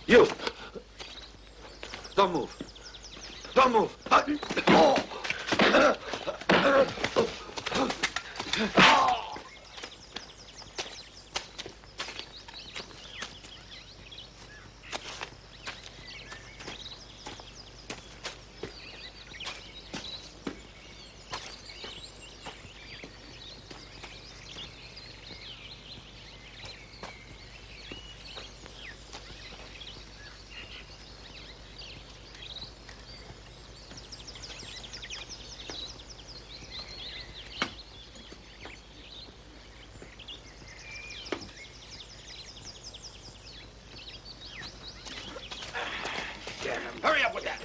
You! Don't move. Don't move. Hurry up with that.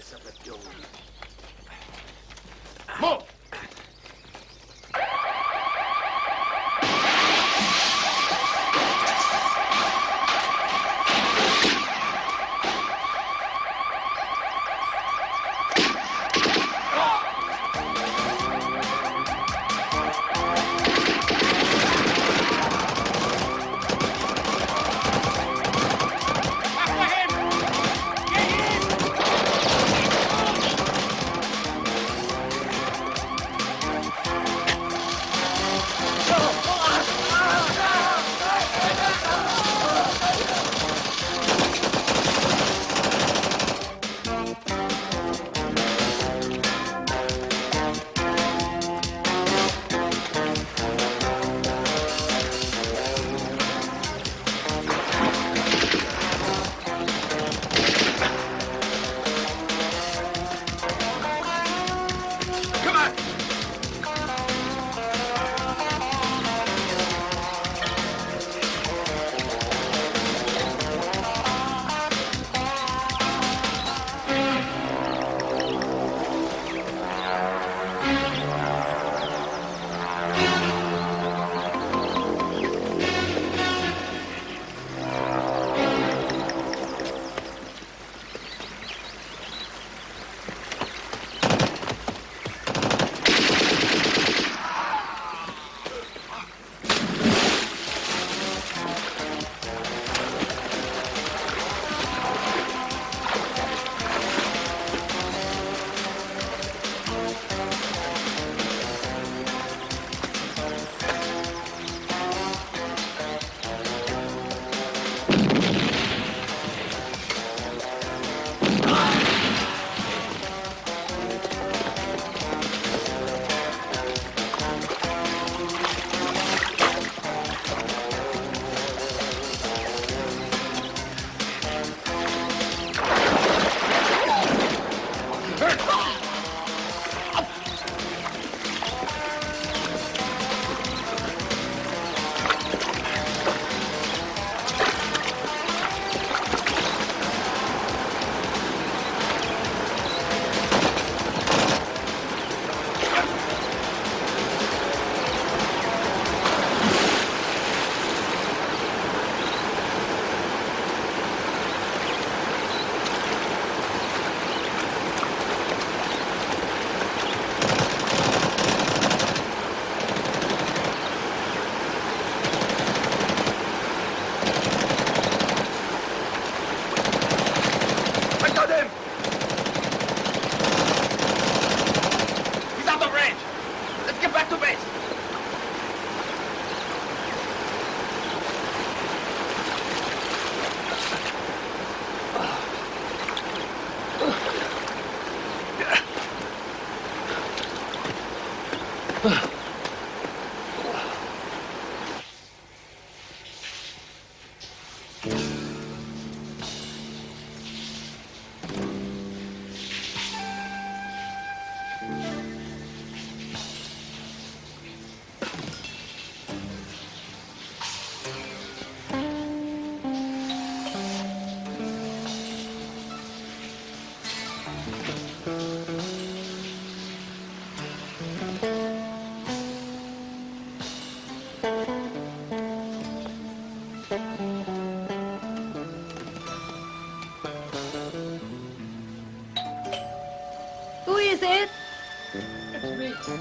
Move!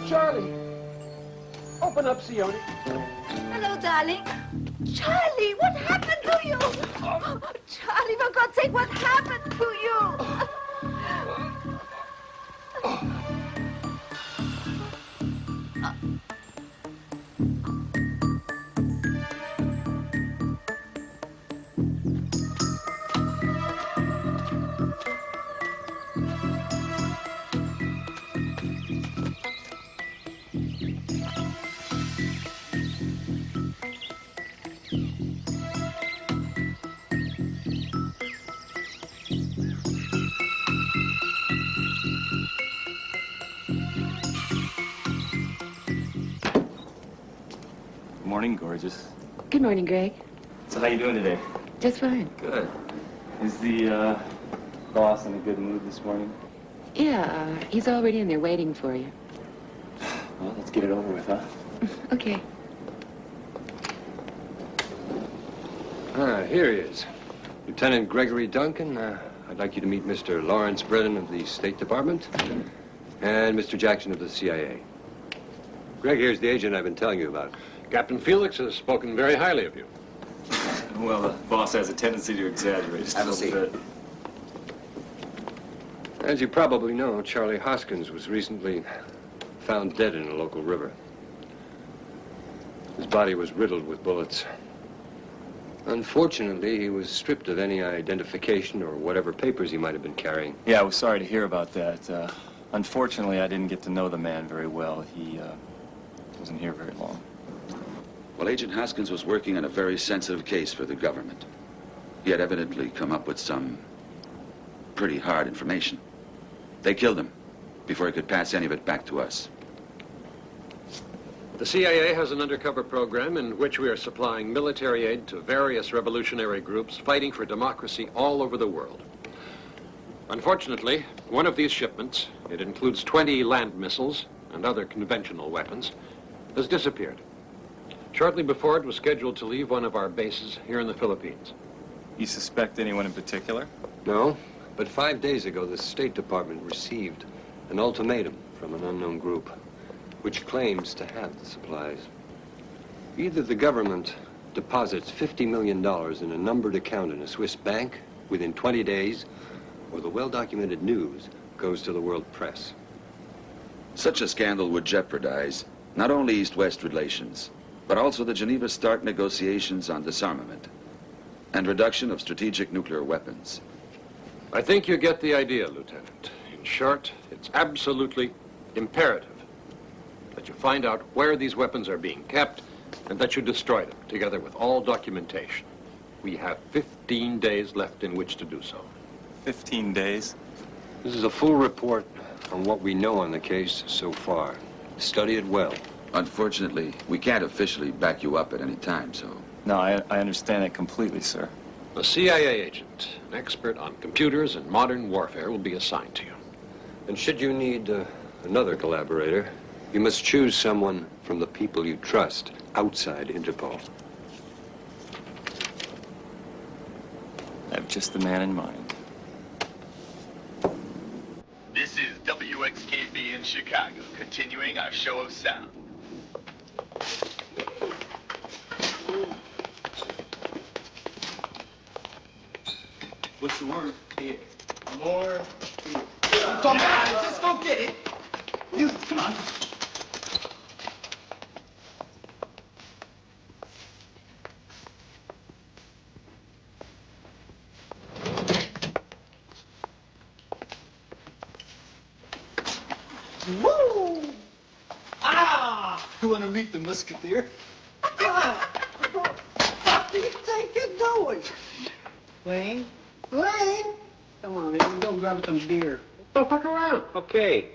Charlie. Open up, Sione. Hello, darling. Charlie, what happened to you? Oh, Charlie, for God's God's sake, what happened to you? Morning, gorgeous. Good morning, Greg. So how you doing today? Just fine. Good. Is the boss in a good mood this morning? Yeah, he's already in there waiting for you. Well, let's get it over with, huh? Okay. Here he is. Lieutenant Gregory Duncan. I'd like you to meet Mr. Lawrence Brennan of the State Department and Mr. Jackson of the CIA. Greg, here's the agent I've been telling you about. Captain Felix has spoken very highly of you. Well, the boss has a tendency to exaggerate just a little bit. As you probably know, Charlie Hoskins was recently found dead in a local river. His body was riddled with bullets. Unfortunately, he was stripped of any identification or whatever papers he might have been carrying. Yeah, I was sorry to hear about that. Unfortunately, I didn't get to know the man very well. He wasn't here very long. Well, Agent Hoskins was working on a very sensitive case for the government. He had evidently come up with some pretty hard information. They killed him before he could pass any of it back to us. The CIA has an undercover program in which we are supplying military aid to various revolutionary groups fighting for democracy all over the world. Unfortunately, one of these shipments, it includes 20 land missiles and other conventional weapons, has disappeared. Shortly before it was scheduled to leave one of our bases here in the Philippines. You suspect anyone in particular? No, but 5 days ago, the State Department received an ultimatum from an unknown group which claims to have the supplies. Either the government deposits $50 million in a numbered account in a Swiss bank within 20 days, or the well-documented news goes to the world press. Such a scandal would jeopardize not only East-West relations, but also the Geneva START negotiations on disarmament and reduction of strategic nuclear weapons. I think you get the idea, Lieutenant. In short, it's absolutely imperative that you find out where these weapons are being kept and that you destroy them, together with all documentation. We have 15 days left in which to do so. 15 days? This is a full report on what we know on the case so far. Study it well. Unfortunately, we can't officially back you up at any time, so... No, I understand that completely, sir. A CIA agent, an expert on computers and modern warfare, will be assigned to you. And should you need another collaborator, you must choose someone from the people you trust outside Interpol. I have just the man in mind. This is WXKB in Chicago, continuing our show of sound. What's the word? Here. More. Come on, just go get it. You, come on. Woo! Ah! You want to meet the musketeer? What do you think you're doing? Wayne? Wayne? Come on, man. Go grab some beer. Don't fuck around. Okay.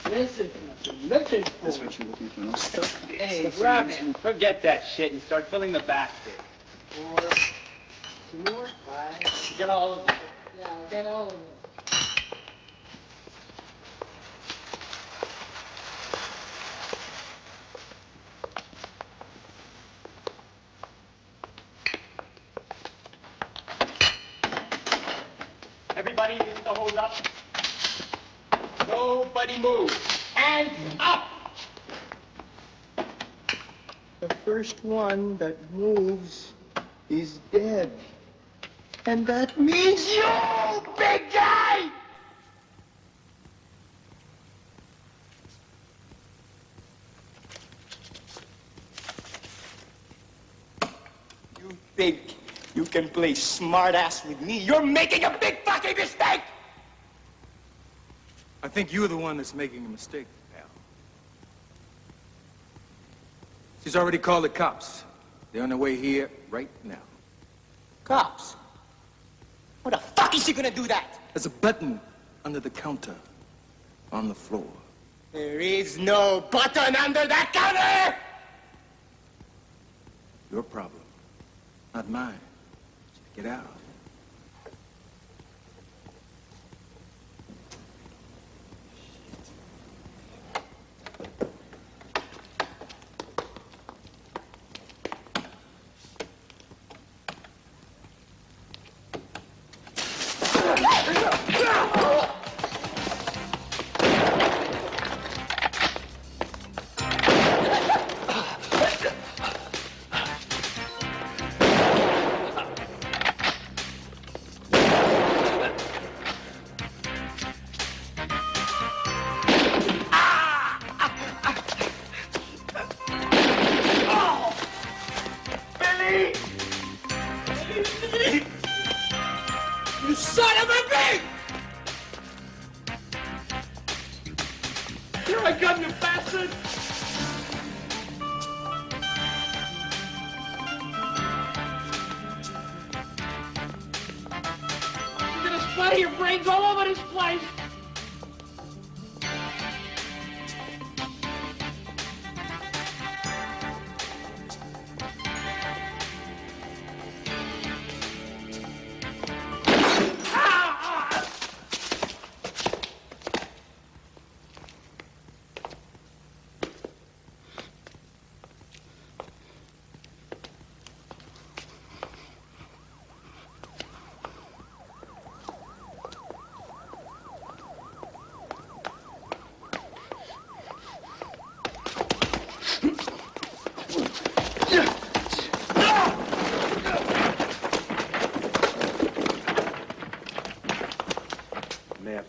Listen, listen. That's what you're looking for, no? Hey, grab it. Forget that shit and start filling the basket. More. Some more? Right. Get all of them. Yeah, get all of them. Everybody needs to hold up. Nobody move. Hands up! The first one that moves is dead. And that means you, big guy! You think you can play smartass with me? You're making a big fucking mistake! I think you're the one that's making a mistake, pal. She's already called the cops. They're on their way here right now. Cops? What the fuck is she gonna do that? There's a button under the counter on the floor. There is no button under that counter! Your problem, not mine. Get out.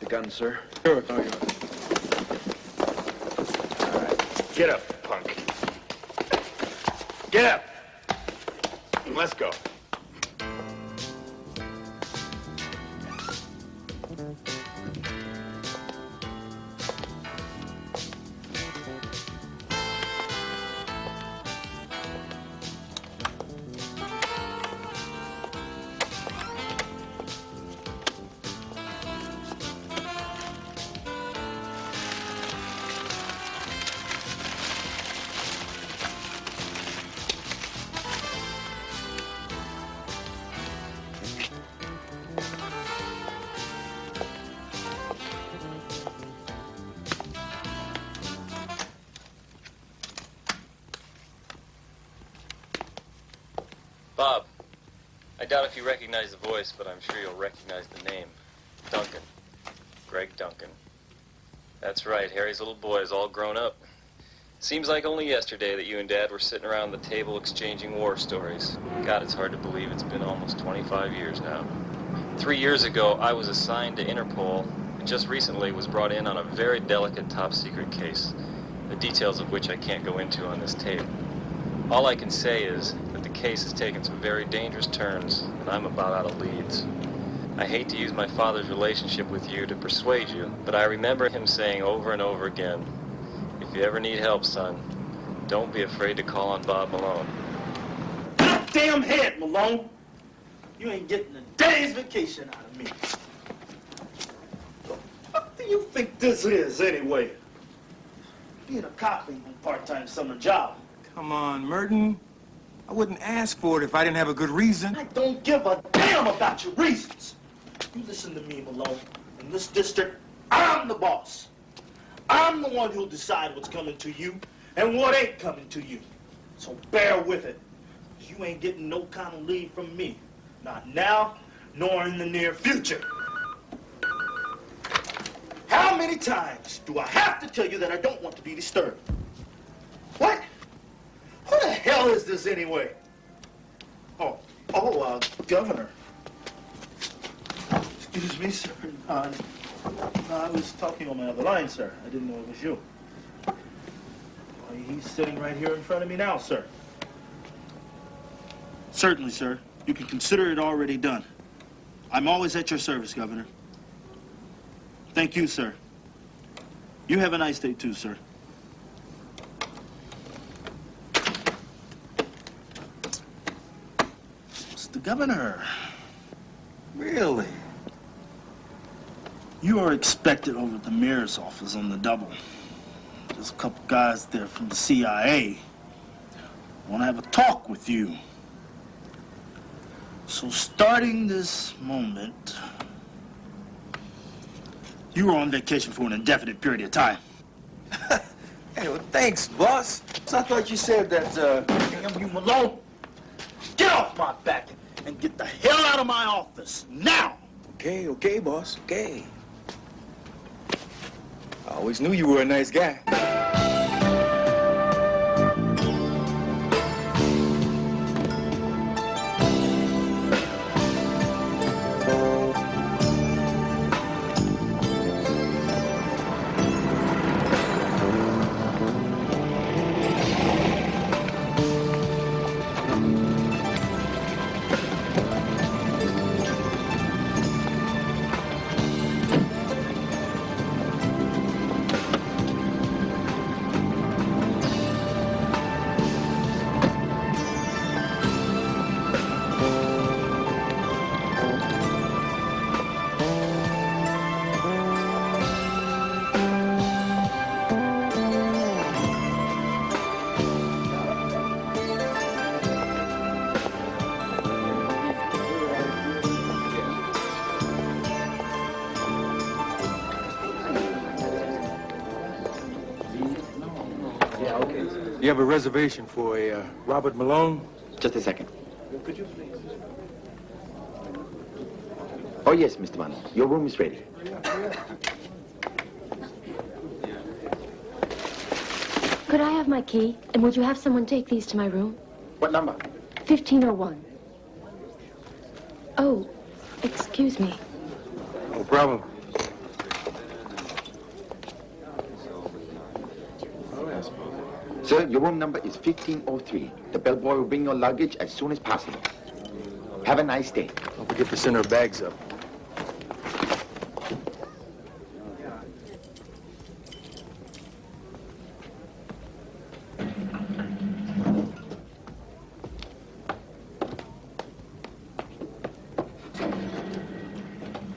Gun, sir. Sure. Oh, yeah. All right. Get up, punk. Get up. Let's go. Bob, I doubt if you recognize the voice, but I'm sure you'll recognize the name. Duncan. Greg Duncan. That's right, Harry's little boy is all grown up. Seems like only yesterday that you and Dad were sitting around the table exchanging war stories. God, it's hard to believe it's been almost 25 years now. 3 years ago, I was assigned to Interpol, and just recently was brought in on a very delicate top-secret case, the details of which I can't go into on this tape. All I can say is that the case has taken some very dangerous turns, and I'm about out of leads. I hate to use my father's relationship with you to persuade you, but I remember him saying over and over again, if you ever need help, son, don't be afraid to call on Bob Malone. Goddamn head, Malone! You ain't getting a day's vacation out of me. What do you think this is, anyway? Being a cop ain't a part-time summer job. Come on, Merton. I wouldn't ask for it if I didn't have a good reason. I don't give a damn about your reasons. You listen to me, Malone. In this district, I'm the boss. I'm the one who'll decide what's coming to you and what ain't coming to you. So bear with it. You ain't getting no kind of lead from me. Not now, nor in the near future. How many times do I have to tell you that I don't want to be disturbed? What? Who the hell is this anyway? Governor. Excuse me, sir. No, I was talking on my other line, sir. I didn't know it was you. He's sitting right here in front of me now, sir. Certainly, sir. You can consider it already done. I'm always at your service, Governor. Thank you, sir. You have a nice day, too, sir. Mr. Governor. Really? You are expected over at the mayor's office on the double. There's a couple guys there from the CIA. Want to have a talk with you. So starting this moment, you are on vacation for an indefinite period of time. Hey, well, thanks, boss. So I thought you said that, Damn you, Malone. Get off my back and get the hell out of my office, now! Okay, boss, okay. I always knew you were a nice guy. You have a reservation for a Robert Malone? Just a second. Oh, yes, Mr. Vanio. Your room is ready. Could I have my key? And would you have someone take these to my room? What number? 1501. Oh, excuse me. No problem. Sir, your room number is 1503. The bellboy will bring your luggage as soon as possible. Have a nice day. Don't forget to send our bags up.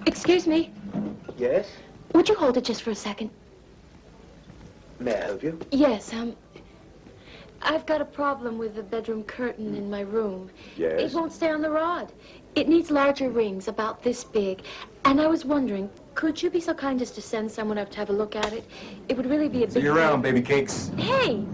Excuse me. Yes? Would you hold it just for a second? May I help you? Yes, I've got a problem with the bedroom curtain in my room. Yes? It won't stay on the rod. It needs larger rings, about this big. And I was wondering, could you be so kind as to send someone up to have a look at it? It would really be a big... See you around, baby cakes. Hey!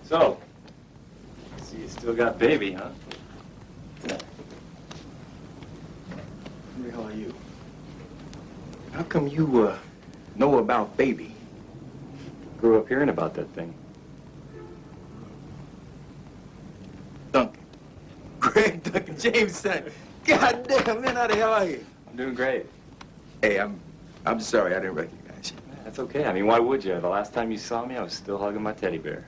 So, see, you still got baby, huh? Who the hell are you? How come you, know about baby? Grew up hearing about that thing. Duncan. Greg Duncan Jameson. God damn, man, how the hell are you? I'm doing great. Hey, I'm sorry, I didn't recognize you. That's okay. I mean, why would you? The last time you saw me, I was still hugging my teddy bear.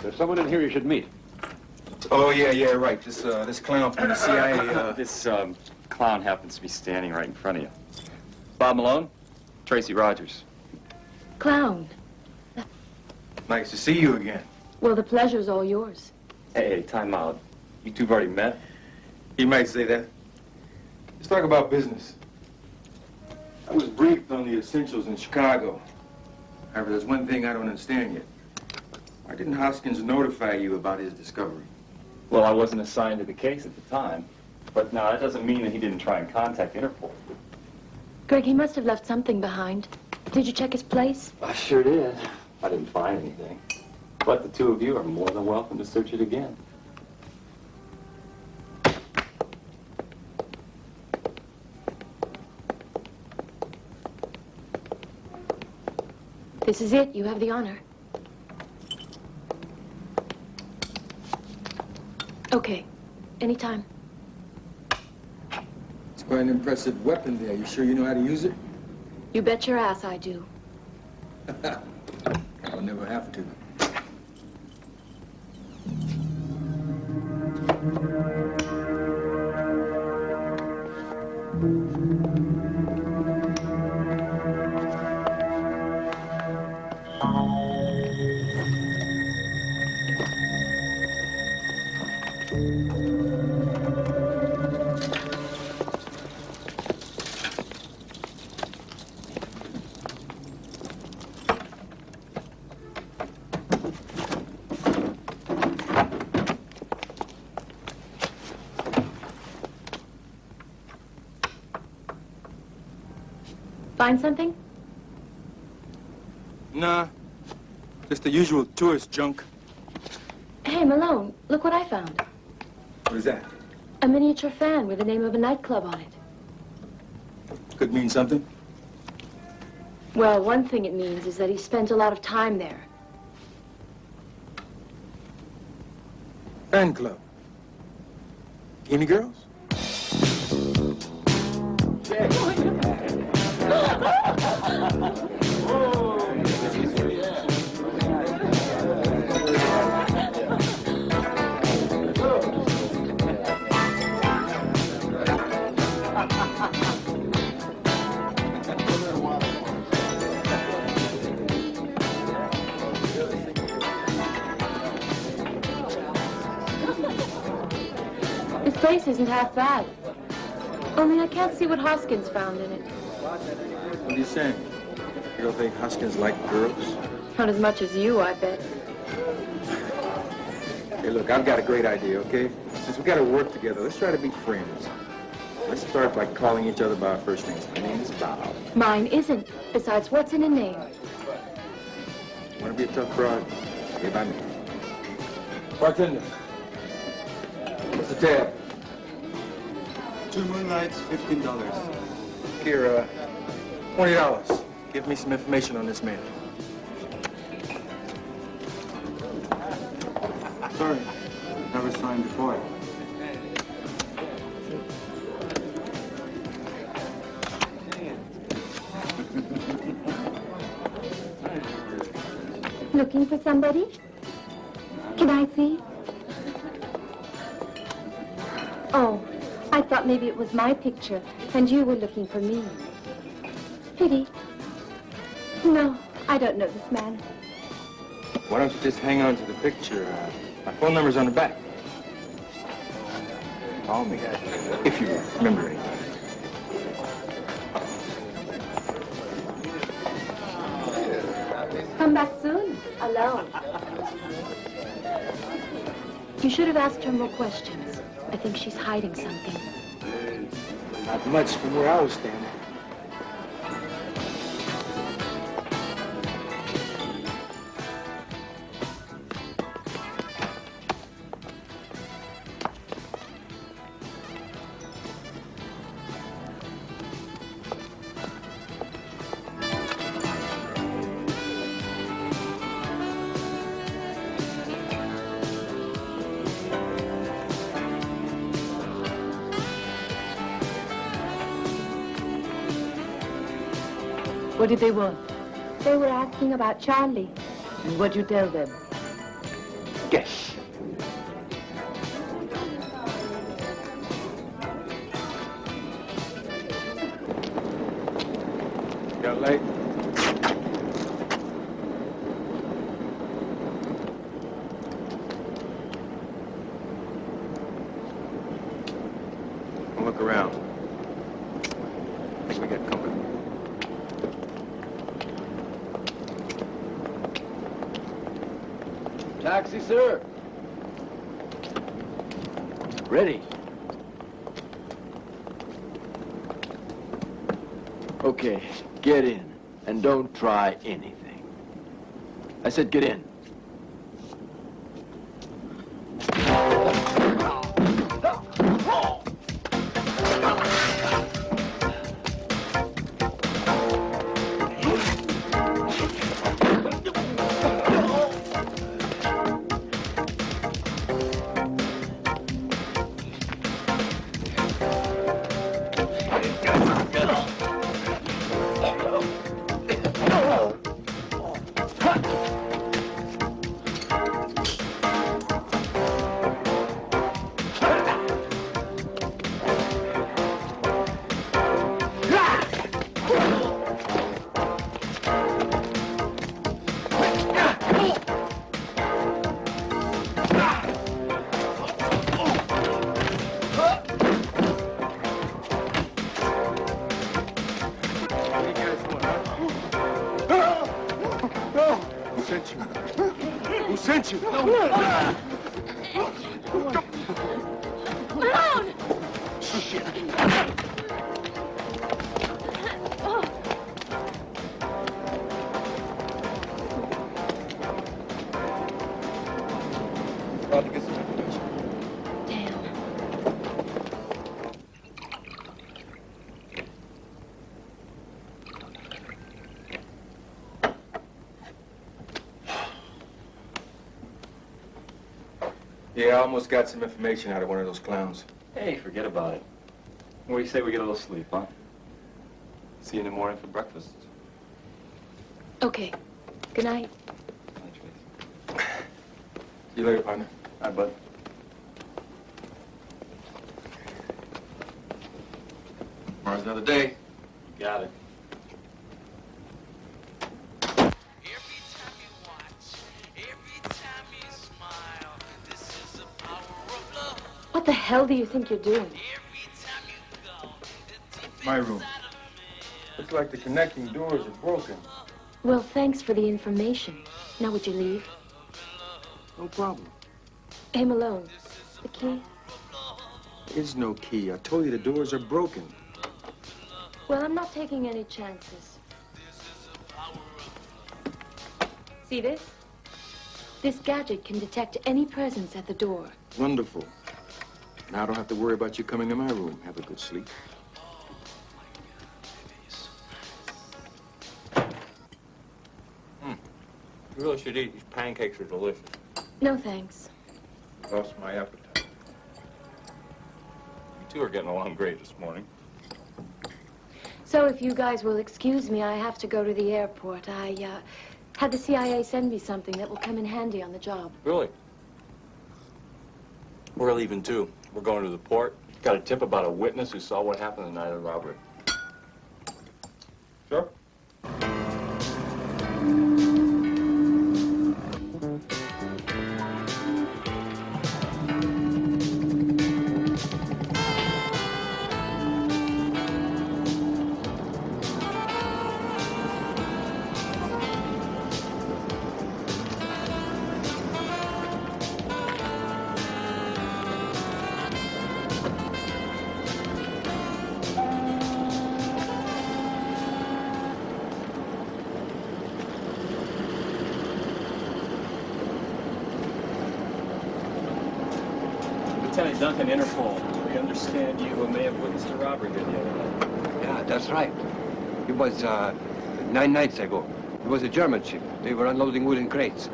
There's someone in here you should meet. Oh, yeah, right. This clown from the CIA, This, clown happens to be standing right in front of you. Bob Malone, Tracy Rogers. Clown. Nice to see you again. Well, the pleasure's all yours. Hey, time out. You two have already met? You might say that. Let's talk about business. I was briefed on the essentials in Chicago. However, there's one thing I don't understand yet. Why didn't Hoskins notify you about his discovery? Well, I wasn't assigned to the case at the time. But now, that doesn't mean that he didn't try and contact Interpol. Greg, he must have left something behind. Did you check his place? I sure did. I didn't find anything. But the two of you are more than welcome to search it again. This is it. You have the honor. Okay. Anytime. It's quite an impressive weapon there. You sure you know how to use it? You bet your ass I do. I'll never have to. Find something? Nah. Just the usual tourist junk. Hey, Malone, look what I found. What is that? A miniature fan with the name of a nightclub on it. Could mean something. Well, one thing it means is that he spent a lot of time there. Fan club. Any girls? This place isn't half bad. Only I can't see what Hoskins found in it. What are you saying? You don't think Hoskins liked girls? Not as much as you, I bet. Hey, look, I've got a great idea, okay? Since we got to work together, let's try to be friends. Let's start by calling each other by our first names. My name is Bob. Mine isn't. Besides, what's in a name? Want to be a tough broad? Okay, by me. Bartender. What's the tab? 2 moonlights, $15. Here, $20. Give me some information on this man. Sorry, never signed before. Looking for somebody? Can I see? Oh, I thought maybe it was my picture, and you were looking for me. Pity. No, I don't know this man. Why don't you just hang on to the picture? My phone number's on the back. Call me, if you remember anything. Come back soon, alone. You should have asked her more questions. I think she's hiding something. Not much from where I was standing. What did they want? They were asking about Charlie. And what'd you tell them? Guess. Got late? I'll look around. I think we got company. Taxi, sir. Ready. Okay, get in. And don't try anything. I said get in. Yeah, I almost got some information out of one of those clowns. Hey, forget about it. What do you say we get a little sleep, huh? See you in the morning for breakfast. Okay. Good night. See you later, partner. Hi, bud. Tomorrow's another day. You got it. What the hell do you think you're doing? My room. Looks like the connecting doors are broken. Well, thanks for the information. Now would you leave? No problem. Hey, Malone, the key? There is no key. I told you the doors are broken. Well, I'm not taking any chances. See this? This gadget can detect any presence at the door. Wonderful. Now I don't have to worry about you coming to my room. Have a good sleep. You really should eat. These pancakes are delicious. No, thanks. Lost my appetite. You two are getting along great this morning. So if you guys will excuse me, I have to go to the airport. I had the CIA send me something that will come in handy on the job. Really? We're leaving too. We're going to the port. Got a tip about a witness who saw what happened the night of the robbery. Sure. Lieutenant Duncan, Interpol. We understand you may have witnessed a robbery here the other night. Yeah, that's right. It was 9 nights ago. It was a German ship. They were unloading wooden crates.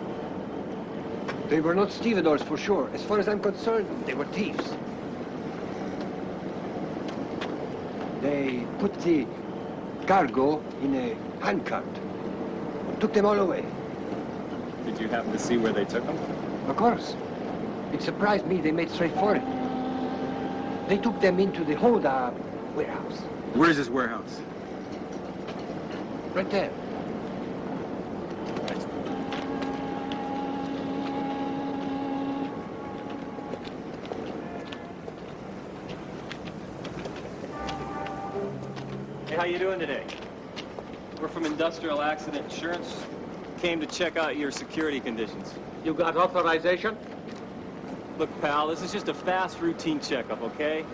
They were not stevedores for sure. As far as I'm concerned, they were thieves. They put the cargo in a handcart. Took them all away. Did you happen to see where they took them? Of course. It surprised me they made straight for it. They took them into the Hoda warehouse. Where's this warehouse? Right there. Hey, how you doing today? We're from Industrial Accident Insurance. came to check out your security conditions. You got authorization? Look, pal, this is just a fast routine checkup, okay?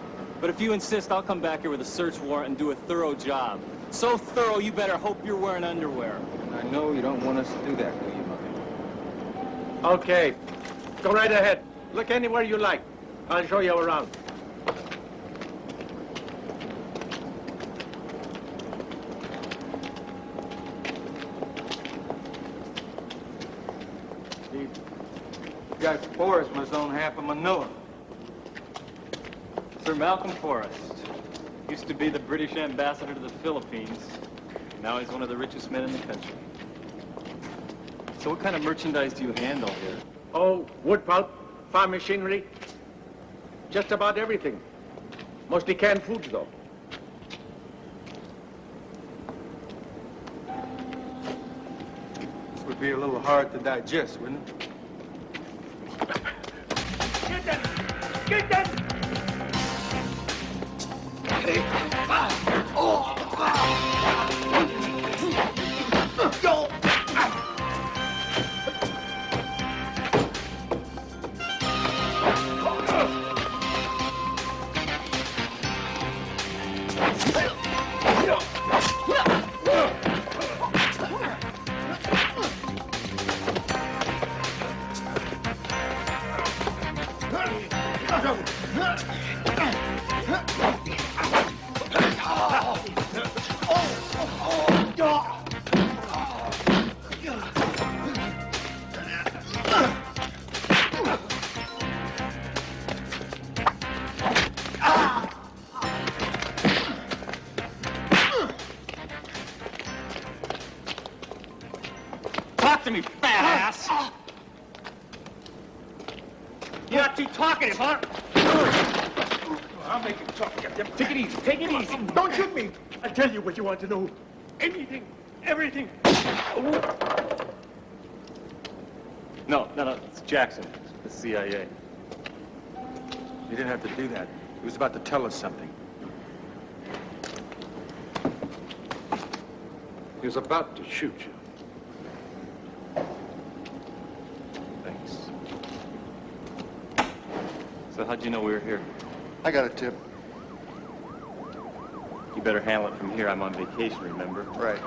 But if you insist, I'll come back here with a search warrant and do a thorough job. So thorough, you better hope you're wearing underwear. I know you don't want us to do that, do you, Mother? Okay. Go right ahead. Look anywhere you like. I'll show you around. Guy Forrest must own half of Manila. Sir Malcolm Forrest. Used to be the British ambassador to the Philippines. Now he's one of the richest men in the country. So what kind of merchandise do you handle here? Oh, wood pulp, farm machinery, just about everything. Mostly canned foods, though. This would be a little hard to digest, wouldn't it? Get them! Get them! Go! Talk to me, fat ass! You're not too talkative, huh? I'll make him talk. Take it easy, take it easy. Don't shoot me. I tell you what you want to know. Anything, everything. No, it's Jackson, the CIA. He didn't have to do that. He was about to tell us something. He was about to shoot you. Thanks. So how'd you know we were here? I got a tip. You better handle it from here. I'm on vacation, remember? Right.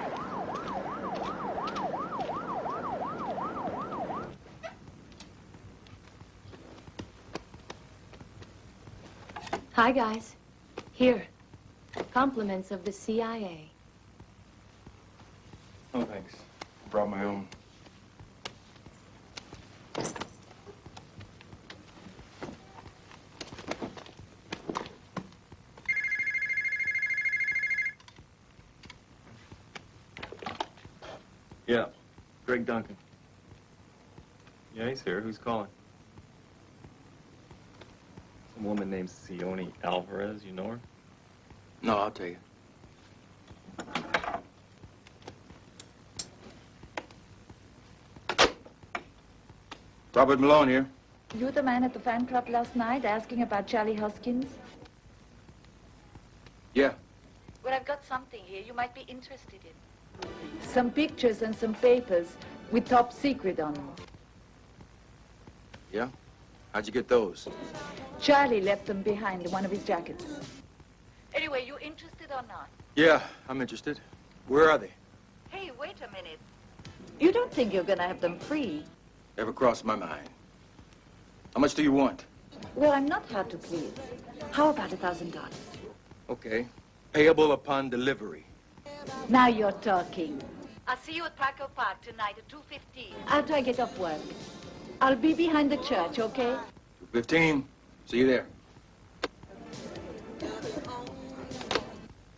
Hi, guys. Here. Compliments of the CIA. Oh, thanks. I brought my own. Yeah, Greg Duncan. Yeah, he's here. Who's calling? Some woman named Sione Alvarez. You know her? No, I'll take it. Robert Malone here. You the man at the fan club last night asking about Charlie Hoskins? Yeah. Well, I've got something here you might be interested in. Some pictures and some papers with top secret on them. Yeah? How'd you get those? Charlie left them behind in one of his jackets. Anyway, you interested or not? Yeah, I'm interested. Where are they? Hey, wait a minute. You don't think you're gonna have them free? Never crossed my mind. How much do you want? Well, I'm not hard to please. How about $1,000? Okay. Payable upon delivery. Now you're talking. I'll see you at Paco Park tonight at 2:15. After I get off work. I'll be behind the church, okay? 2:15. See you there.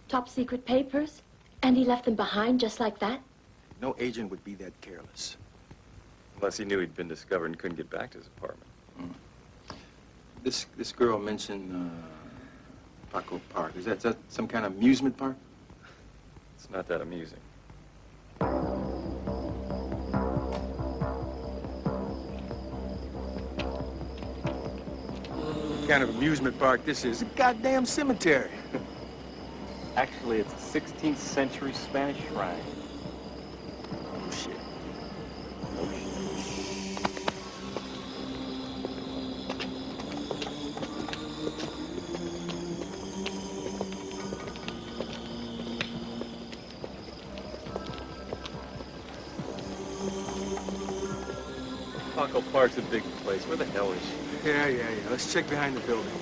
Top secret papers? And he left them behind just like that? No agent would be that careless. Unless he knew he'd been discovered and couldn't get back to his apartment. This girl mentioned Paco Park. Is that some kind of amusement park? It's not that amusing. What kind of amusement park this is? A goddamn cemetery. Actually, it's a 16th century Spanish shrine. Oh, shit. Paco Park's a big place. Where the hell is she? Yeah. Let's check behind the building.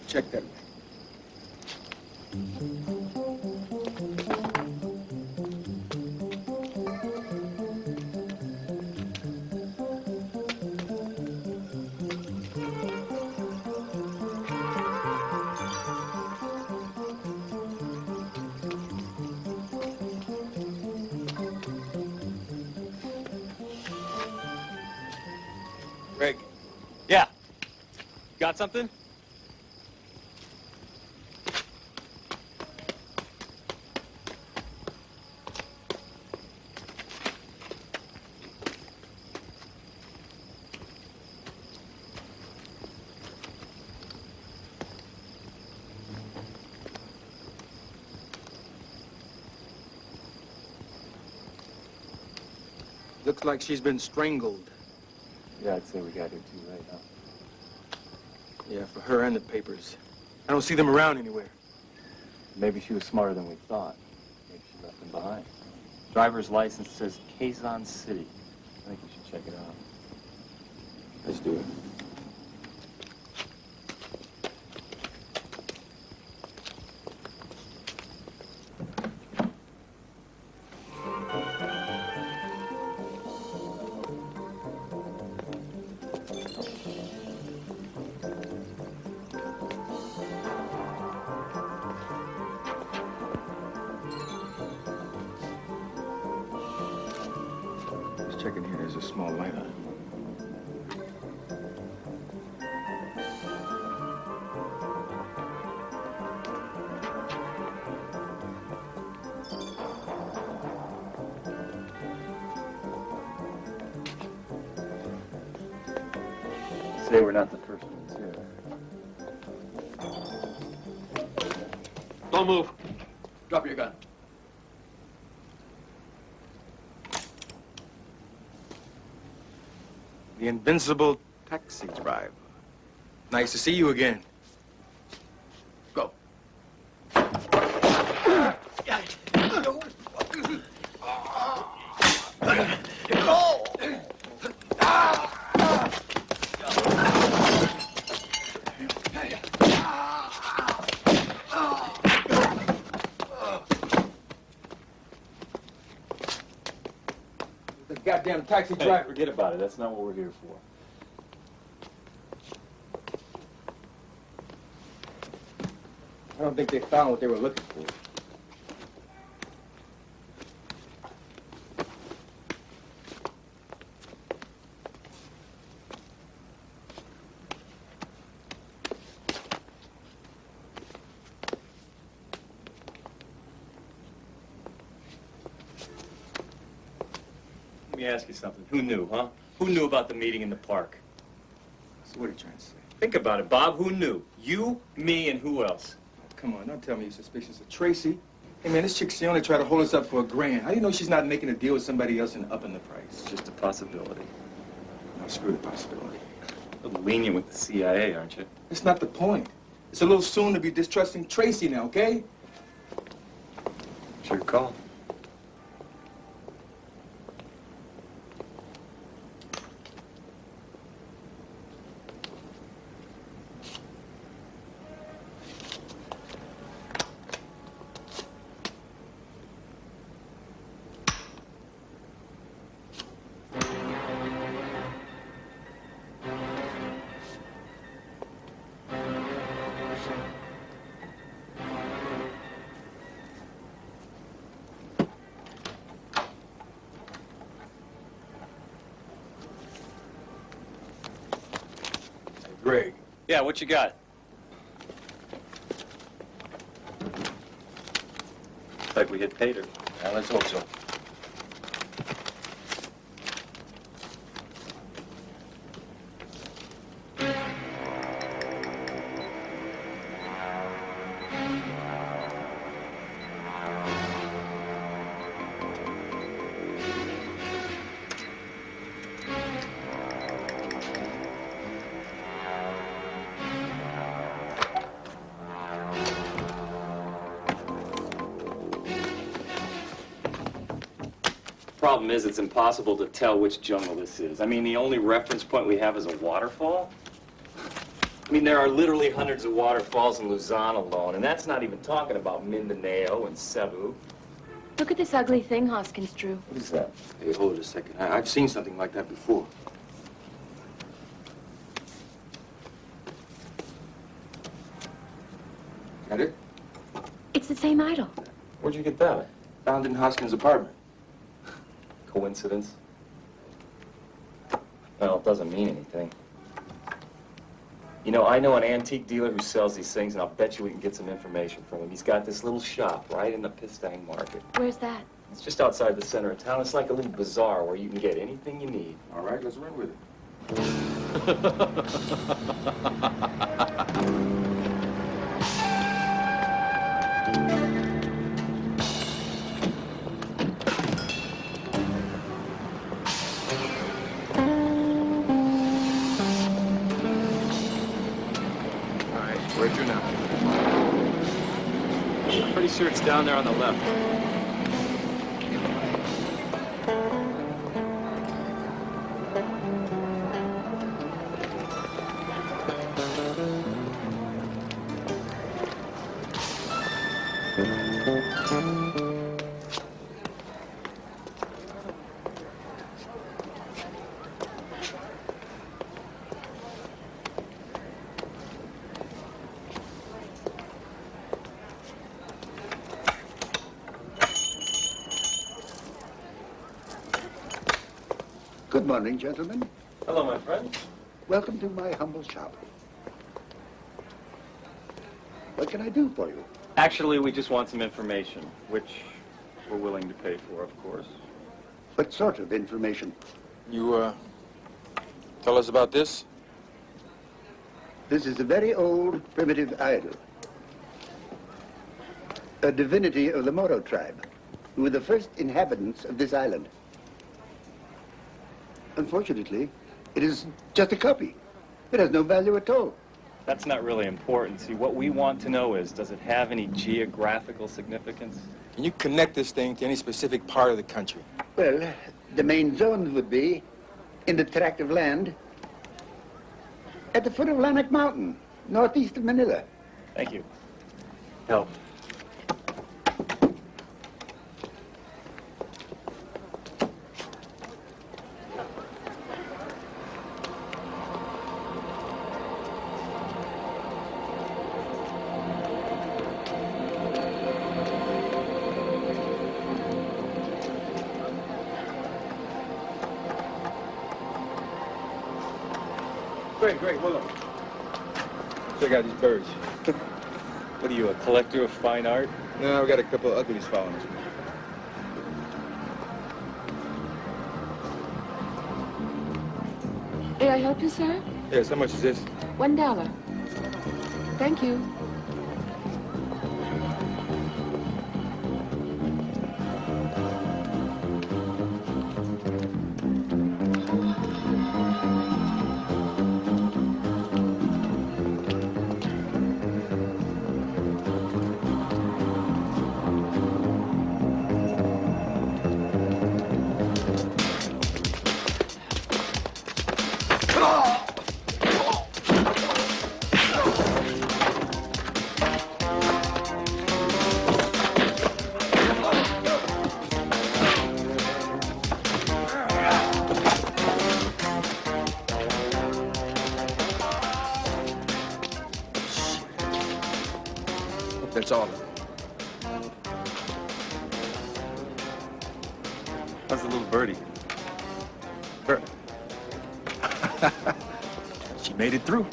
Check that. Greg. Yeah. Got something? Looks like she's been strangled. Yeah, I'd say we got here too late, huh? Yeah, for her and the papers. I don't see them around anywhere. Maybe she was smarter than we thought. Maybe she left them behind. Driver's license says Quezon City. I think we should check it out. Let's do it. Check in here, there's a small light on it. Say we're not the first ones here. Don't move. Drop your gun. The invincible taxi driver. Nice to see you again. Go. The goddamn taxi Hey, driver. forget about it. That's not what we're here for. I don't think they found what they were looking for. Let me ask you something. Who knew, huh? Who knew about the meeting in the park? So what are you trying to say? Think about it, Bob. Who knew? You, me, and who else? Come on, don't tell me you're suspicious of Tracy. Hey, man, this chick, she only tried to hold us up for $1,000. How do you know she's not making a deal with somebody else and upping the price? It's just a possibility. No, screw the possibility. A little lenient with the CIA, aren't you? It's not the point. It's a little soon to be distrusting Tracy now, okay? It's your call. Greg. Yeah, what you got? Looks like we hit pay dirt. Now, let's hope so. Problem is, it's impossible to tell which jungle this is. I mean, the only reference point we have is a waterfall. I mean, there are literally hundreds of waterfalls in Luzon alone, and that's not even talking about Mindanao and Cebu. Look at this ugly thing Hoskins drew. What is that? Hey, hold it a second. I've seen something like that before. That it? It's the same idol. Where'd you get that? Found in Hoskins' apartment. Coincidence? Well, it doesn't mean anything. You know, I know an antique dealer who sells these things, and I'll bet you we can get some information from him. He's got this little shop right in the Pistang Market. Where's that? It's just outside the center of town. It's like a little bazaar where you can get anything you need. All right, let's run with it. Where'd you now? I'm pretty sure it's down there on the left. Good morning, gentlemen. Hello, my friend. Welcome to my humble shop. What can I do for you? Actually, we just want some information, which we're willing to pay for, of course. What sort of information? You, tell us about this? This is a very old, primitive idol. A divinity of the Moro tribe, who were the first inhabitants of this island. Unfortunately, it is just a copy. It has no value at all. That's not really important. See, what we want to know is, does it have any geographical significance? Can you connect this thing to any specific part of the country? Well, the main zones would be in the tract of land at the foot of Lanak Mountain, northeast of Manila. Thank you. Help. Great, hold on. Check out these birds. What are you, a collector of fine art? No, we got a couple of uglies following us. May I help you, sir? Yes, how much is this? $1. Thank you. That's all. How's the little birdie? Her. She made it through.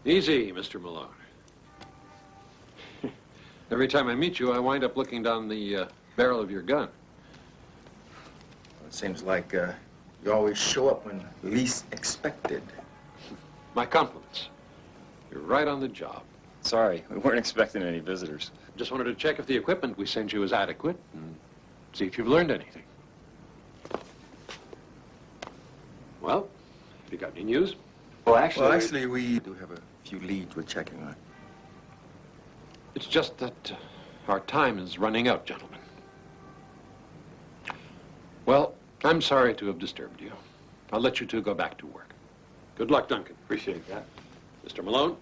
Easy, Mr. Malone. Every time I meet you, I wind up looking down the barrel of your gun. It seems like you always show up when least expected. My compliments. You're right on the job. Sorry, we weren't expecting any visitors. Just wanted to check if the equipment we sent you is adequate and see if you've learned anything. Well, have you got any news? Well, actually, we do have a few leads we're checking on. It's just that our time is running out, gentlemen. Well, I'm sorry to have disturbed you. I'll let you two go back to work. Good luck, Duncan. Appreciate that. Mr. Malone?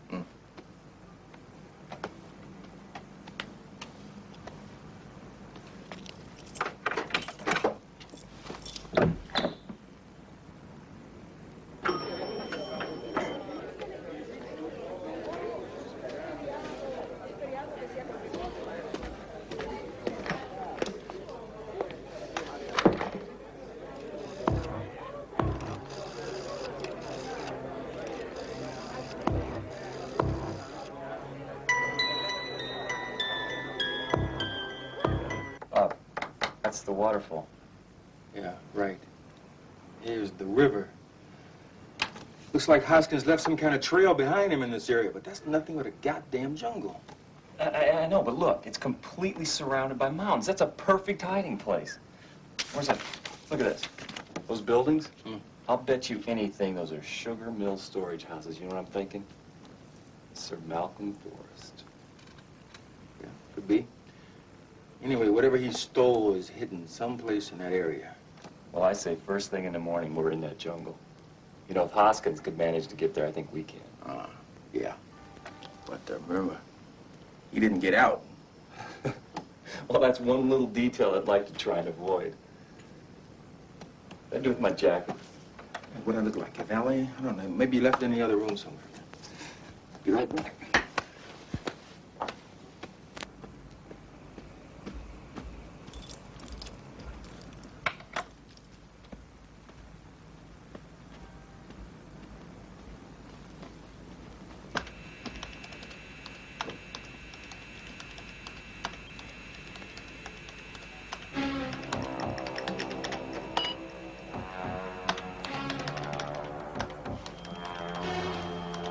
That's the waterfall. Yeah, right. Here's the river. Looks like Hoskins left some kind of trail behind him in this area, but that's nothing but a goddamn jungle. I know, but look, it's completely surrounded by mountains. That's a perfect hiding place. Where's that? Look at this. Those buildings? I'll bet you anything those are sugar mill storage houses. You know what I'm thinking? Sir Malcolm Forest. Yeah, could be. Anyway, whatever he stole is hidden someplace in that area. Well, I say first thing in the morning, we're in that jungle. You know, if Hoskins could manage to get there, I think we can. Yeah. But remember, he didn't get out. Well, that's one little detail I'd like to try and avoid. What'd I do with my jacket? What I look like, a valet? I don't know. Maybe you left it in the other room somewhere. Be right back.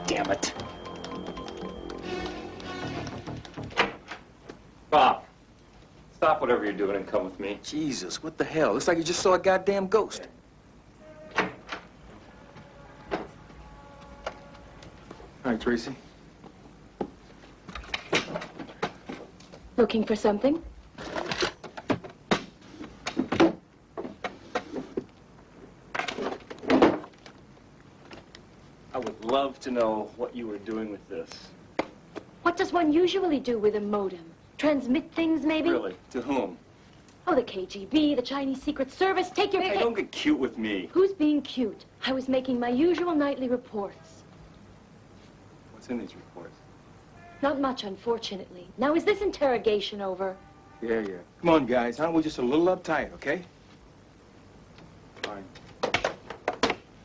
Damn it. Bob, stop whatever you're doing and come with me. Jesus, what the hell? Looks like you just saw a goddamn ghost. All right, Tracy. Looking for something? I would love to know what you were doing with this. What does one usually do with a modem? Transmit things, maybe? Really? To whom? Oh, the KGB, the Chinese Secret Service. Take your Hey, pick. don't get cute with me. Who's being cute? I was making my usual nightly reports. What's in these reports? Not much, unfortunately. Now, is this interrogation over? Yeah. Come on, guys. Huh? We're just a little uptight, okay? Fine.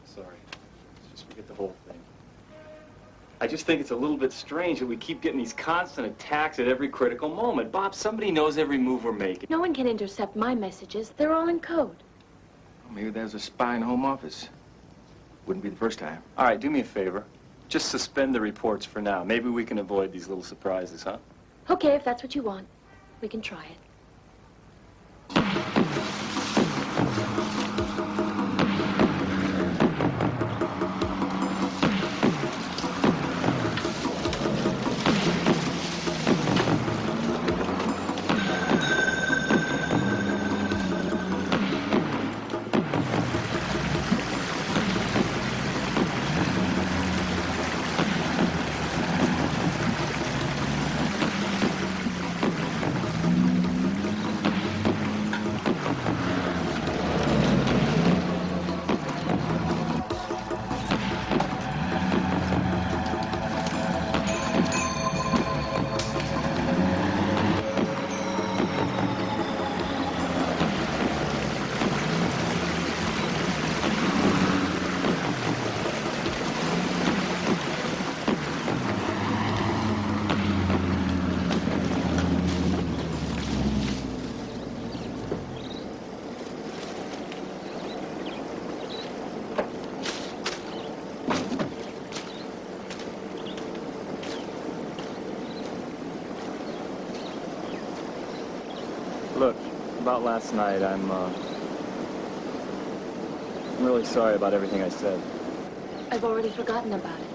Sorry. Let's just forget the whole thing. I just think it's a little bit strange that we keep getting these constant attacks at every critical moment. Bob, somebody knows every move we're making. No one can intercept my messages. They're all in code. Maybe there's a spy in the Home Office. Wouldn't be the first time. All right, do me a favor. Just suspend the reports for now. Maybe we can avoid these little surprises, huh? Okay, if that's what you want, we can try it. about last night. I'm really sorry about everything I said. I've already forgotten about it.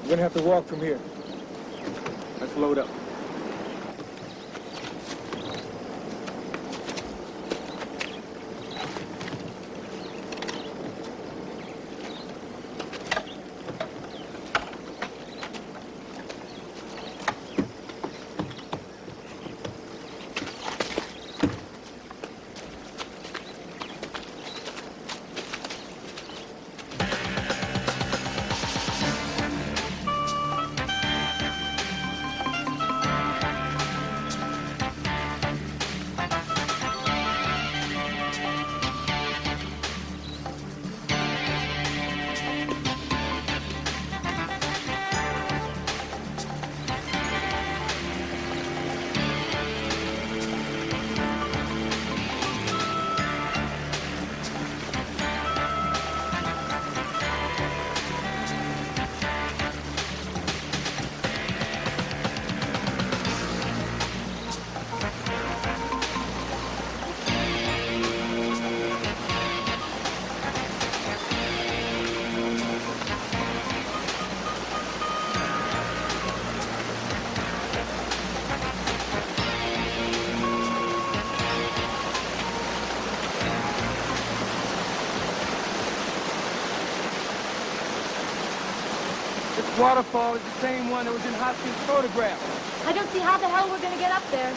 We're gonna have to walk from here. Let's load up. Waterfall is the same one that was in Hoskins' photograph. I don't see how the hell we're gonna get up there.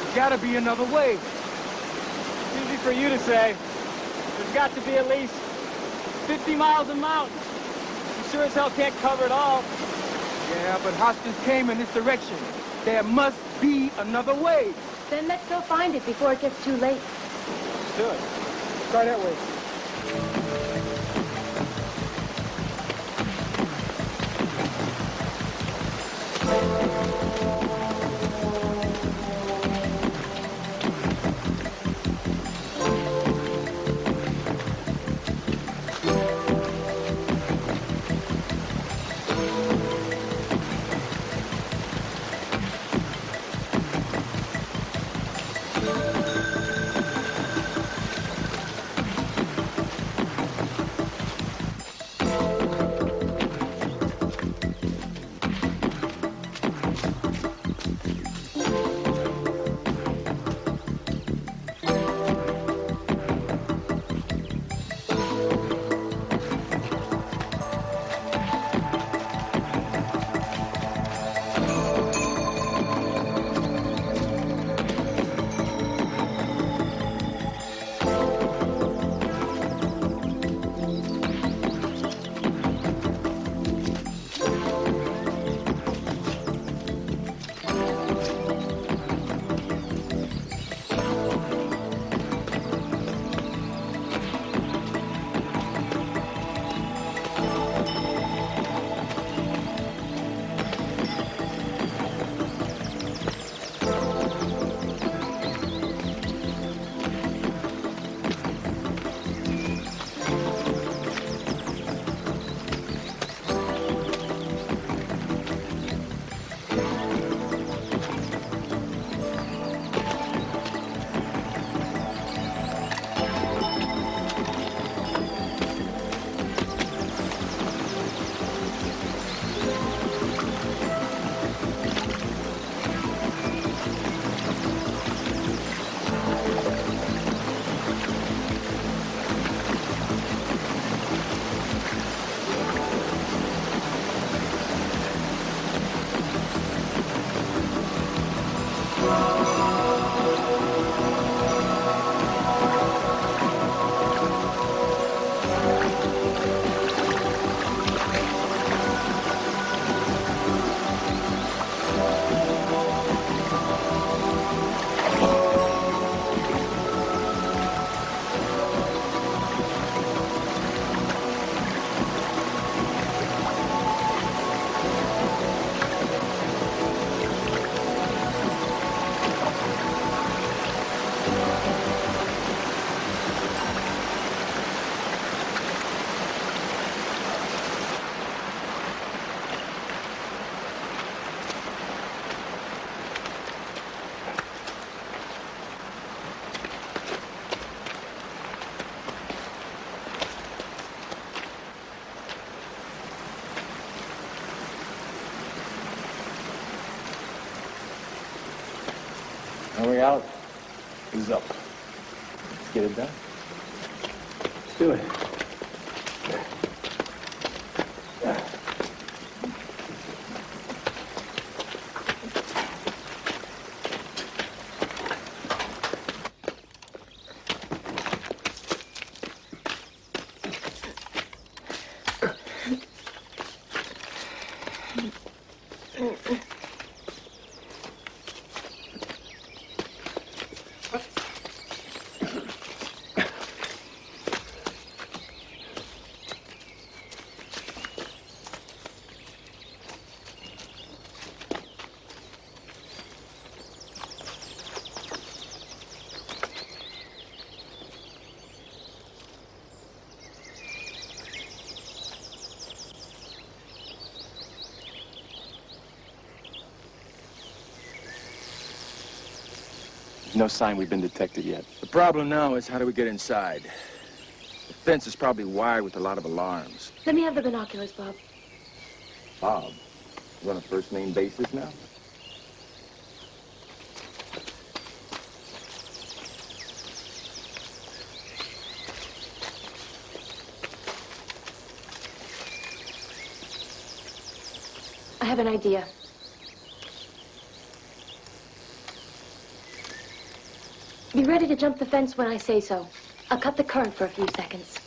There's gotta be another way. It's easy for you to say. There's got to be at least 50 miles of mountains. You sure as hell can't cover it all. Yeah, but Hoskins came in this direction. There must be another way. Then let's go find it before it gets too late. Do it. Try that way. Our way out is up. Let's get it done. Let's do it. No sign we've been detected yet. The problem now is how do we get inside? The fence is probably wired with a lot of alarms. Let me have the binoculars, Bob. Bob, you on a first-name basis now? I have an idea. Be ready to jump the fence when I say so. I'll cut the current for a few seconds.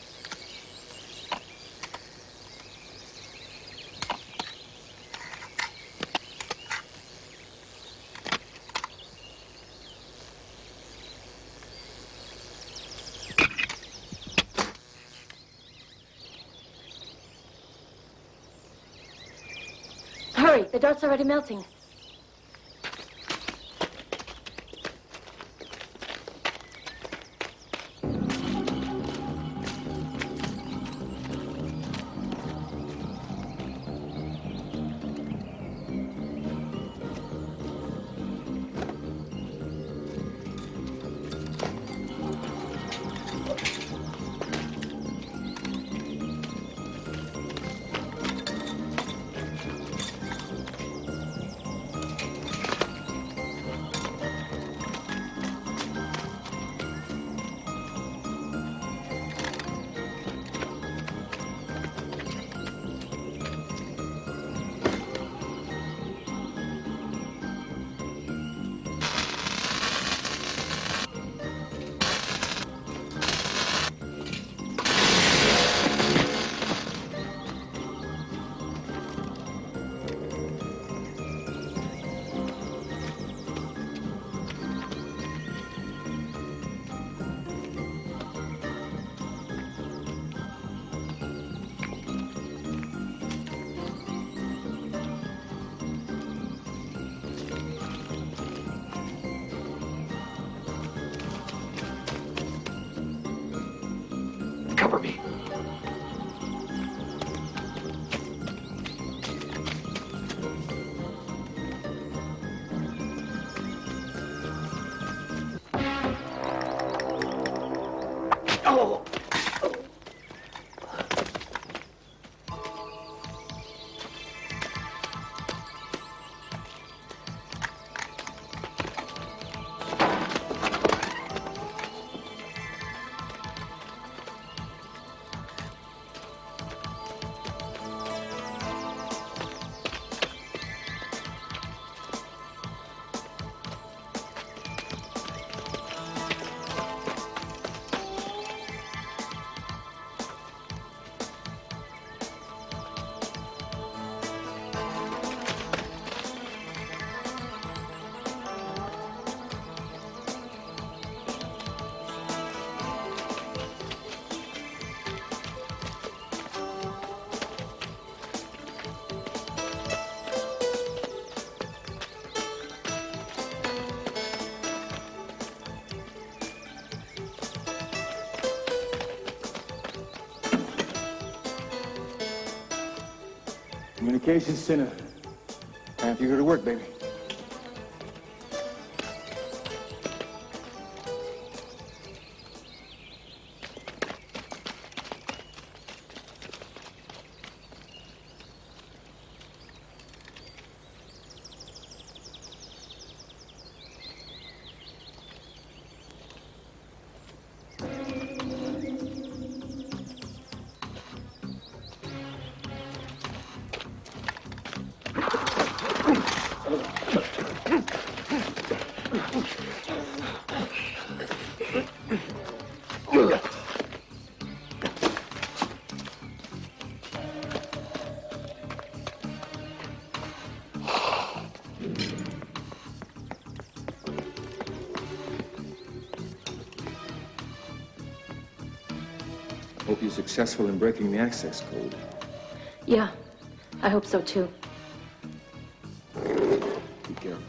Hurry, the dart's already melting. Cover me. Oh! Communications center. Time for you to go to work, baby. Hope you're successful in breaking the access code. Yeah, I hope so too. Be careful.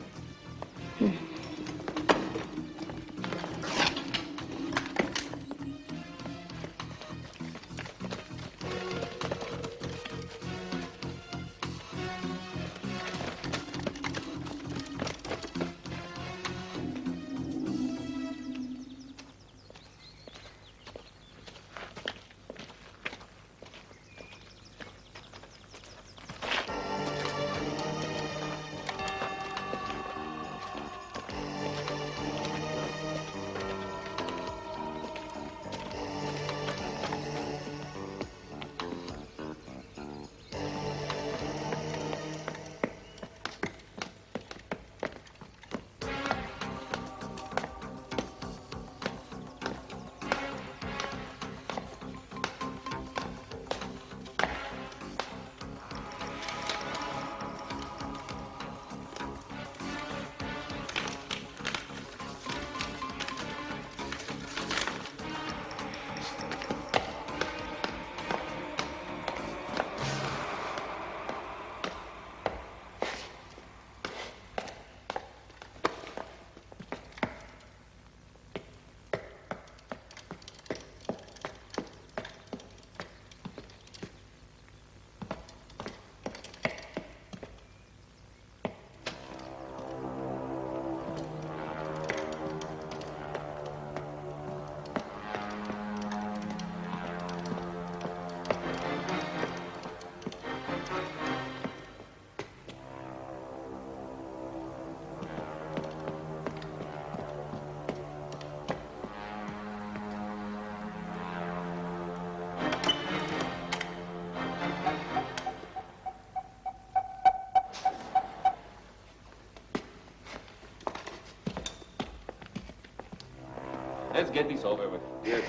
Let's get this over with. Yes.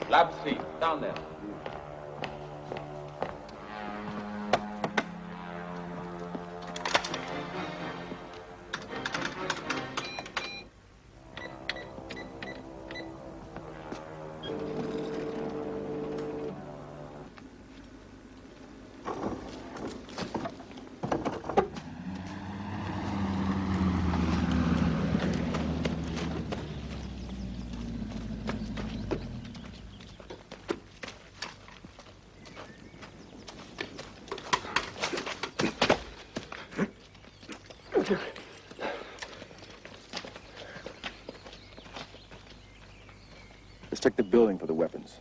Lab 3, down there. Let's check the building for the weapons.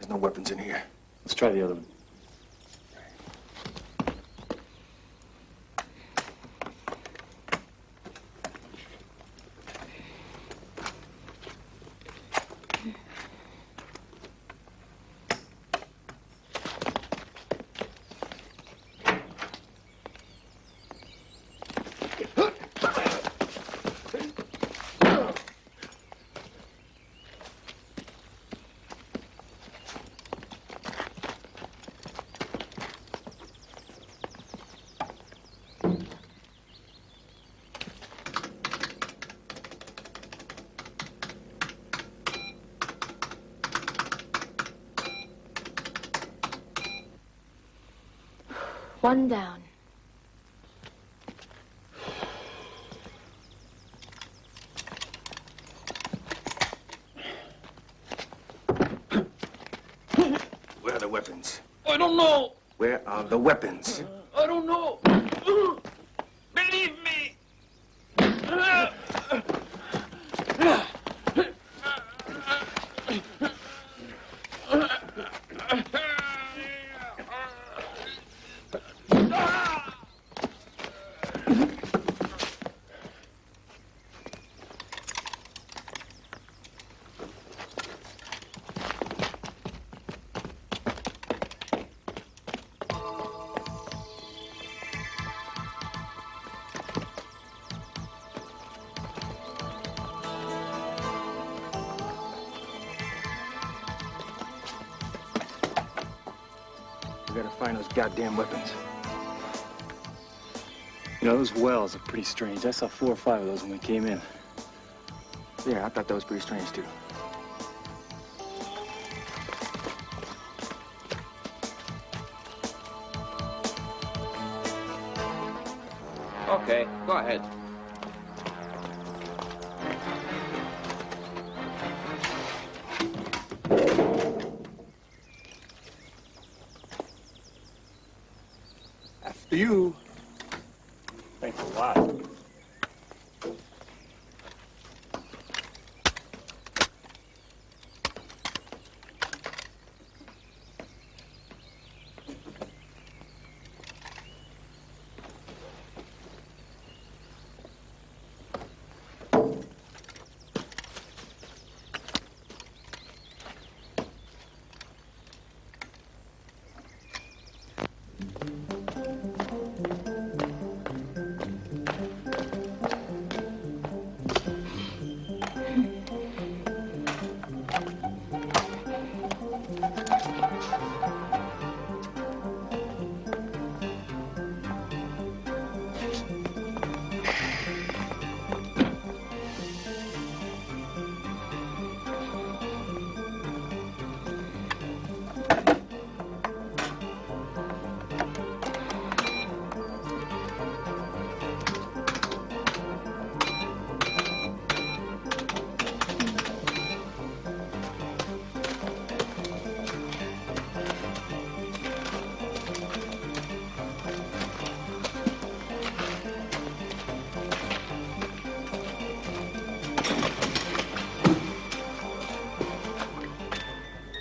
No weapons in here. Let's try the other one. One down. don't know. Where are the weapons? I don't know. Believe me. We gotta find those goddamn weapons. You know, those wells are pretty strange. I saw 4 or 5 of those when we came in. Yeah, I thought that was pretty strange, too. Okay, go ahead. After you. Thanks a lot.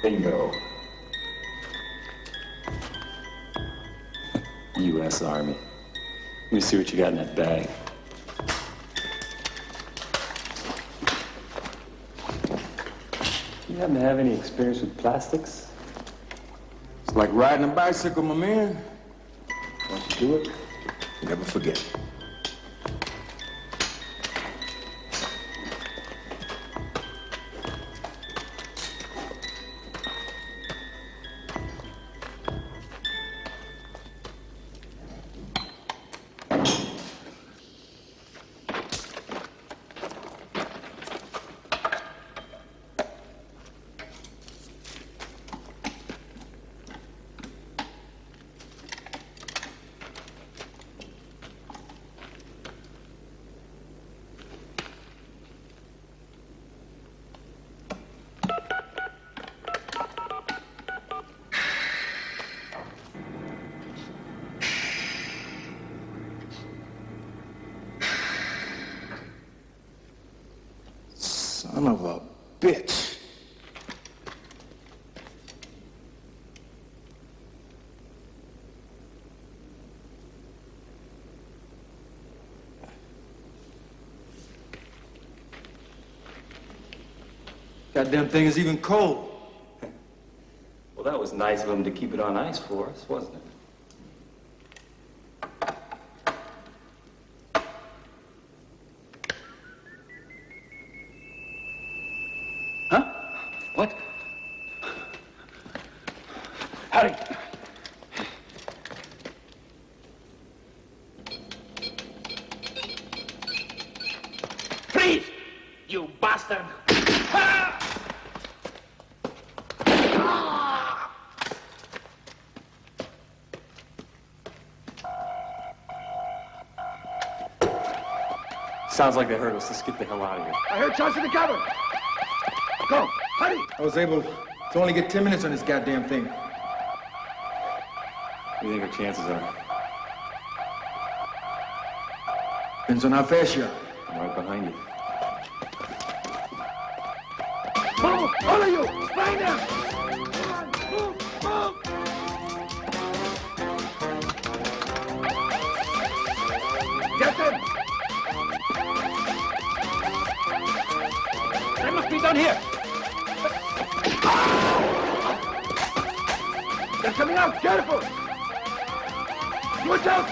Bingo. U.S. Army. Let me see what you got in that bag. You happen to have any experience with plastics? It's like riding a bicycle, my man. Once you do it, never forget. Son of a bitch. Goddamn thing is even cold. well, that was nice of him to keep it on ice for us, wasn't it? What? Howdy. Freeze! You bastard! Sounds like they heard us. Let's get the hell out of here. I heard shots in the cabin. Go, hurry! I was able to only get 10 minutes on this goddamn thing. What do you think our chances are? Depends on how fast you are. I'm right behind you. Move! All of you! Find them! Come on, move! Move! Get them! They must be down here! They're coming out! Careful! Watch out!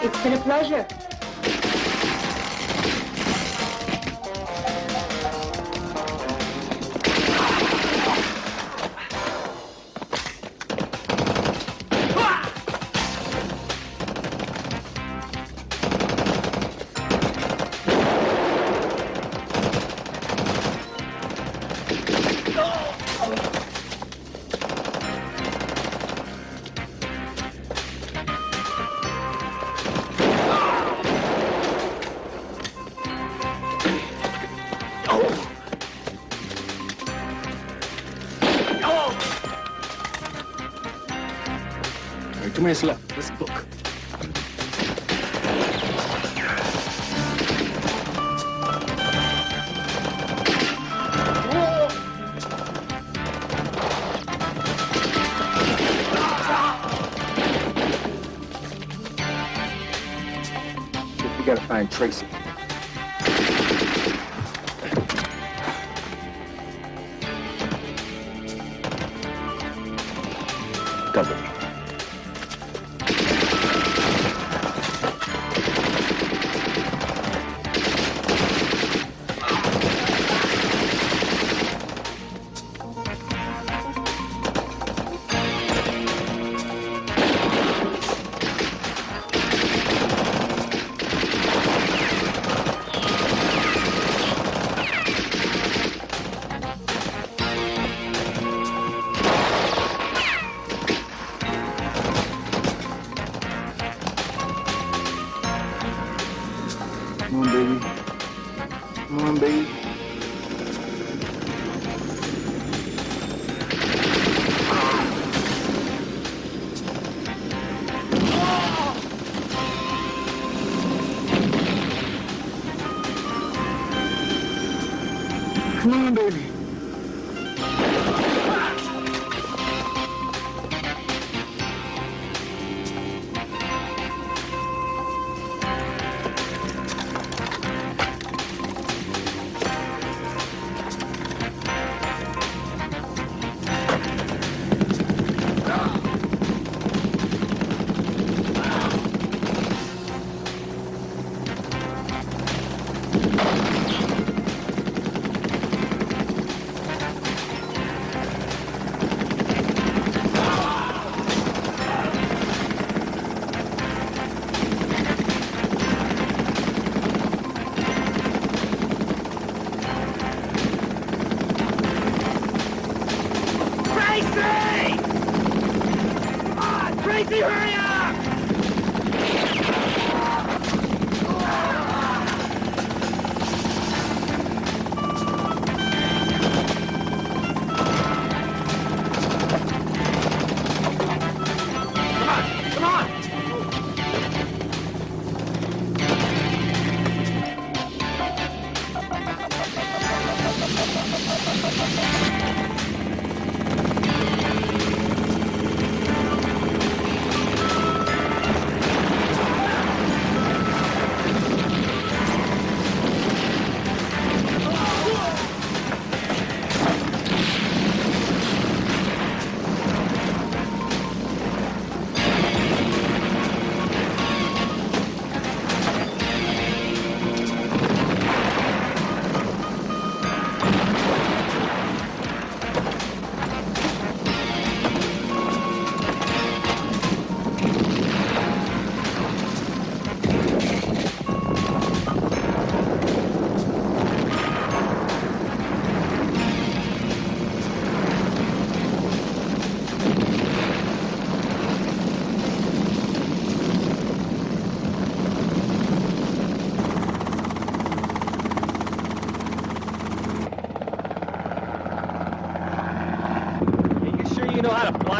It's been a pleasure. All right, 2 minutes left. Let's book. We gotta find Tracy. Cover me. Come on, baby. Come on, baby. Come on, baby. Tracy, hurry up!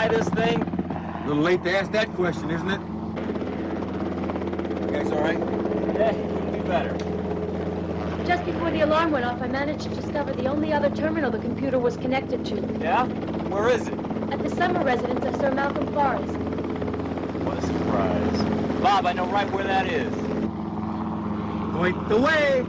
buy this thing? A little late to ask that question, isn't it? You guys all right? Yeah, couldn't be better. Just before the alarm went off, I managed to discover the only other terminal the computer was connected to. Yeah? Where is it? At the summer residence of Sir Malcolm Forrest. What a surprise. Bob, I know right where that is. Point the way!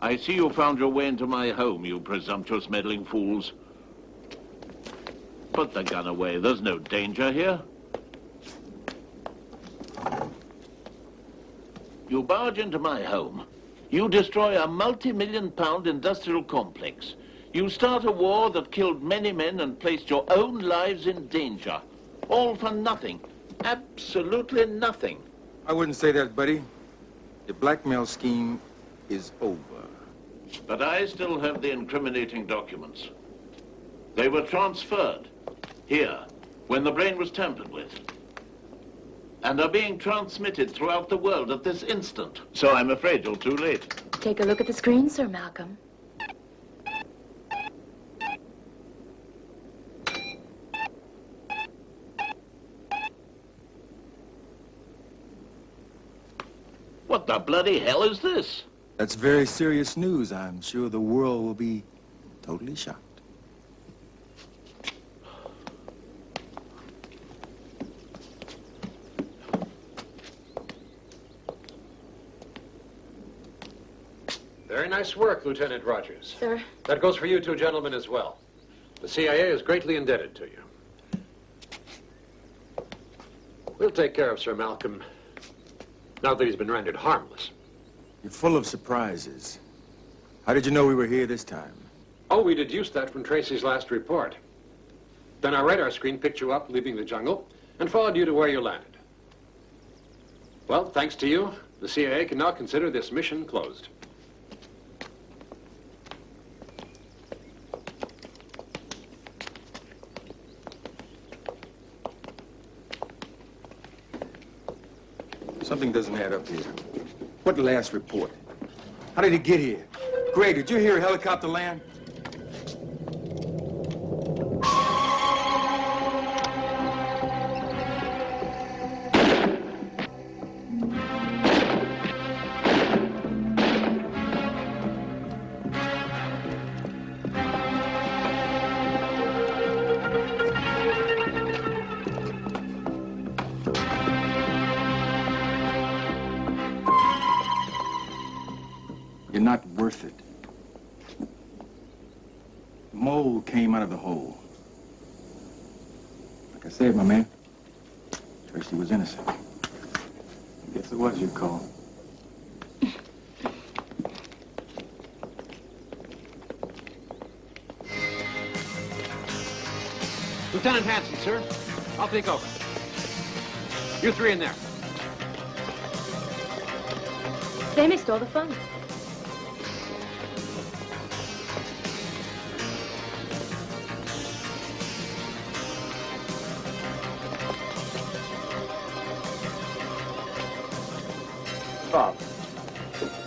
I see you found your way into my home, you presumptuous meddling fools. Put the gun away. There's no danger here. You barge into my home. You destroy a multi-million-pound industrial complex. You start a war that killed many men and placed your own lives in danger. All for nothing. Absolutely nothing. I wouldn't say that, buddy. The blackmail scheme is over. But I still have the incriminating documents. They were transferred here when the brain was tampered with. and are being transmitted throughout the world at this instant. So I'm afraid you're too late. Take a look at the screen, Sir Malcolm. What the bloody hell is this? That's very serious news. I'm sure the world will be totally shocked. Very nice work, Lieutenant Rogers. Sir? That goes for you two gentlemen as well. The CIA is greatly indebted to you. We'll take care of Sir Malcolm now that he's been rendered harmless. You're full of surprises. How did you know we were here this time? Oh, we deduced that from Tracy's last report. Then our radar screen picked you up leaving the jungle and followed you to where you landed. Well, thanks to you, the CIA can now consider this mission closed. Something doesn't add up here. What last report? How did he get here? Greg, did you hear a helicopter land? You're not worth it. Mole came out of the hole. Like I said, my man, Tracy was innocent. I guess it was your call. Lieutenant Hanson, sir. I'll take over. You three in there. They missed all the fun. Bob,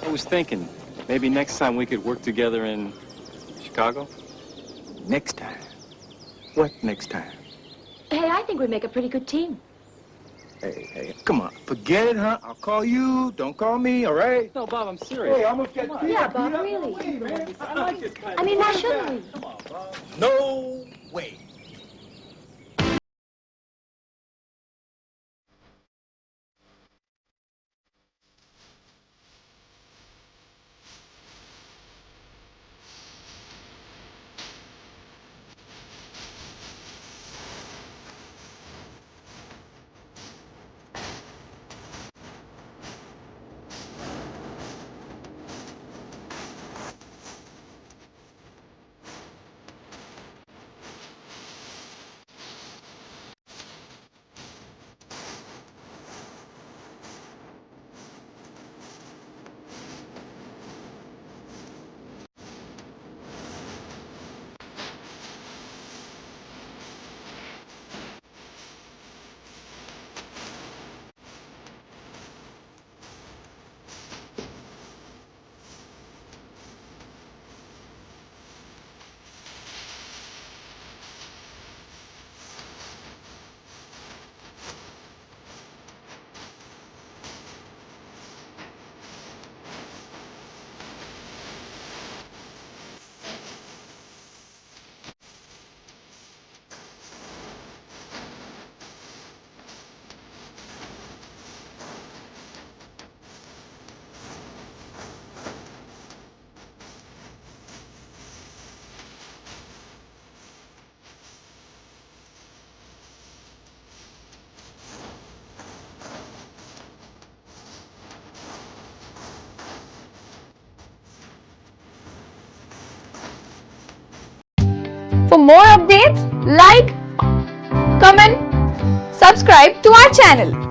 I was thinking, maybe next time we could work together in Chicago? Next time? What next time? Hey, I think we make a pretty good team. Hey, come on. Forget it, huh? I'll call you. Don't call me, all right? No, Bob, I'm serious. Hey, I'm gonna get beat Yeah, up, Bob, beat up. really. No way, man. I like this kind I mean, why shouldn't we? Come on, Bob. No way. For more updates, like, comment, subscribe to our channel.